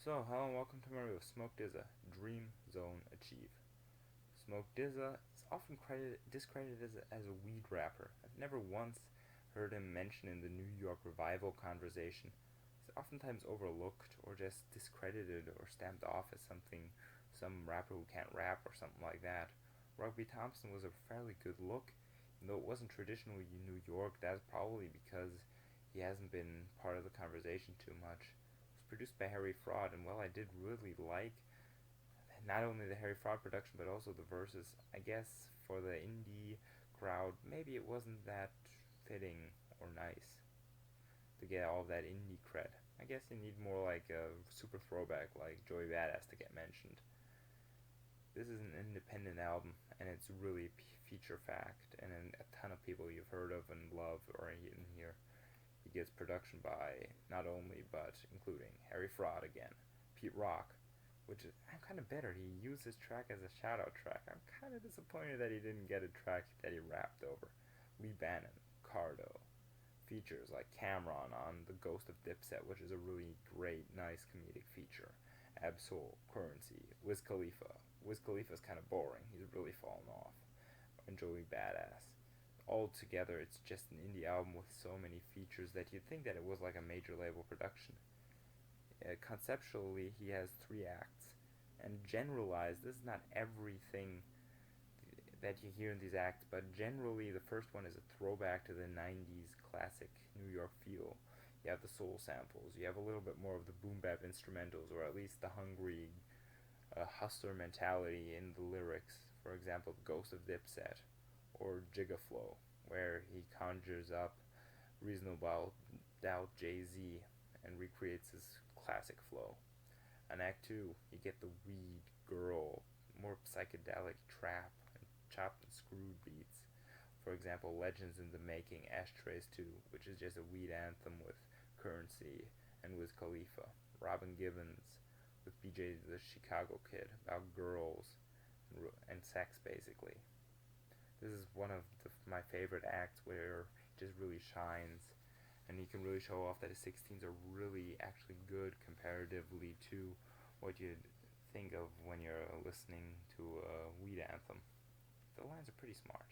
So, hello and welcome to my review of Smoke DZA, Dream Zone Achieve. Smoke DZA is often discredited as a weed rapper. I've never once heard him mentioned in the New York revival conversation. He's oftentimes overlooked or just discredited or stamped off as some rapper who can't rap or something like that. Rugby Thompson was a fairly good look, even though it wasn't traditionally New York. That's probably because he hasn't been part of the conversation too much. Produced by Harry Fraud, and while I did really like not only the Harry Fraud production but also the verses, I guess for the indie crowd maybe it wasn't that fitting or nice to get all of that indie cred. I guess you need more like a super throwback like Joey Badass to get mentioned. This is an independent album and it's really feature fact, and a ton of people you've heard of and love are in here. He gets production by not only but including Harry Fraud again, Pete Rock, which I'm kind of bitter. He used this track as a shout out track. I'm kind of disappointed that he didn't get a track that he rapped over. Lee Bannon, Cardo, features like Cameron on The Ghost of Dipset, which is a really great, nice comedic feature. Absol, Currency, Wiz Khalifa. Wiz Khalifa's kind of boring. He's really fallen off. And Joey Badass. Altogether, it's just an indie album with so many features that you'd think that it was like a major label production. Conceptually, he has 3 acts, and generalized, this is not everything that you hear in these acts, but generally the first one is a throwback to the 90s classic New York feel. You have the soul samples, you have a little bit more of the boom bap instrumentals, or at least the hungry hustler mentality in the lyrics. For example, Ghost of Dipset, or Jigga Flow, where he conjures up Reasonable Doubt Jay-Z and recreates his classic flow. In Act 2, you get the weed, girl, more psychedelic trap, and chopped and screwed beats. For example, Legends in the Making, Ashtrays 2, which is just a weed anthem with Currency and Wiz Khalifa. Robin Givens with BJ the Chicago Kid, about girls and sex basically. This is one of my favorite acts where it just really shines, and he can really show off that his 16s are really actually good comparatively to what you'd think of when you're listening to a weed anthem. The lines are pretty smart.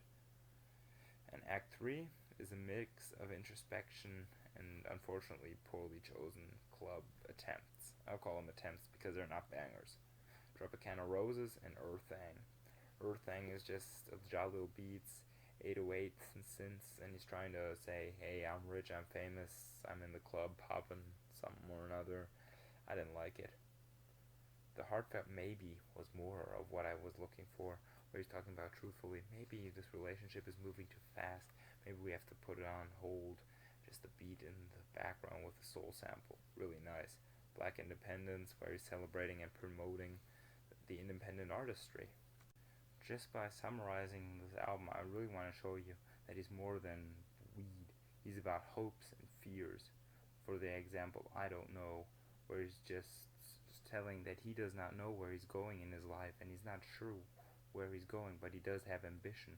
And Act 3 is a mix of introspection and unfortunately poorly chosen club attempts. I'll call them attempts because they're not bangers. Tropicana Roses and Earthang. Earthang is just a jolly little beats, 808s and synths, and he's trying to say, hey, I'm rich, I'm famous, I'm in the club popping something or another. I didn't like it. The Heartfelt Maybe was more of what I was looking for, where he's talking about truthfully, maybe this relationship is moving too fast, maybe we have to put it on hold. Just the beat in the background with the soul sample, really nice. Black Independence, where he's celebrating and promoting the independent artistry. Just by summarizing this album, I really want to show you that he's more than weed. He's about hopes and fears. For the example, I Don't Know, where he's just telling that he does not know where he's going in his life, and he's not sure where he's going, but he does have ambition.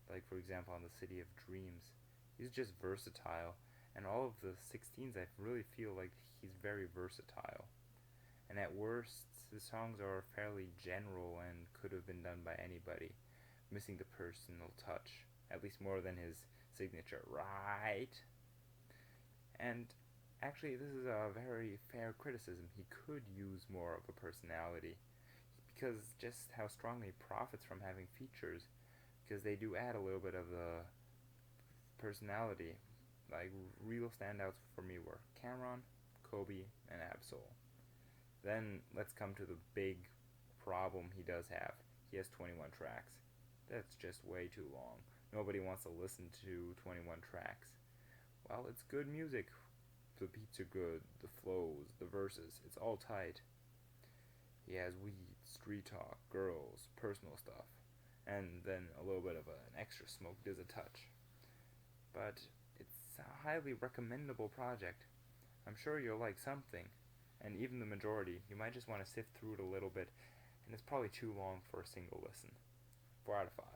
Like, for example, on The City of Dreams. He's just versatile, and all of the 16s I really feel like he's very versatile. And at worst, the songs are fairly general and could have been done by anybody, missing the personal touch, at least more than his signature, right? And actually, this is a very fair criticism. He could use more of a personality, because just how strongly he profits from having features, because they do add a little bit of the personality. Like, real standouts for me were Cameron, Kobe, and Absol. Then let's come to the big problem he does have. He has 21 tracks. That's just way too long. Nobody wants to listen to 21 tracks. Well, it's good music. The beats are good, the flows, the verses, it's all tight. He has weed, street talk, girls, personal stuff, and then a little bit of an extra Smoke DZA touch. But it's a highly recommendable project. I'm sure you'll like something, and even the majority. You might just want to sift through it a little bit, and it's probably too long for a single listen. 4 out of 5.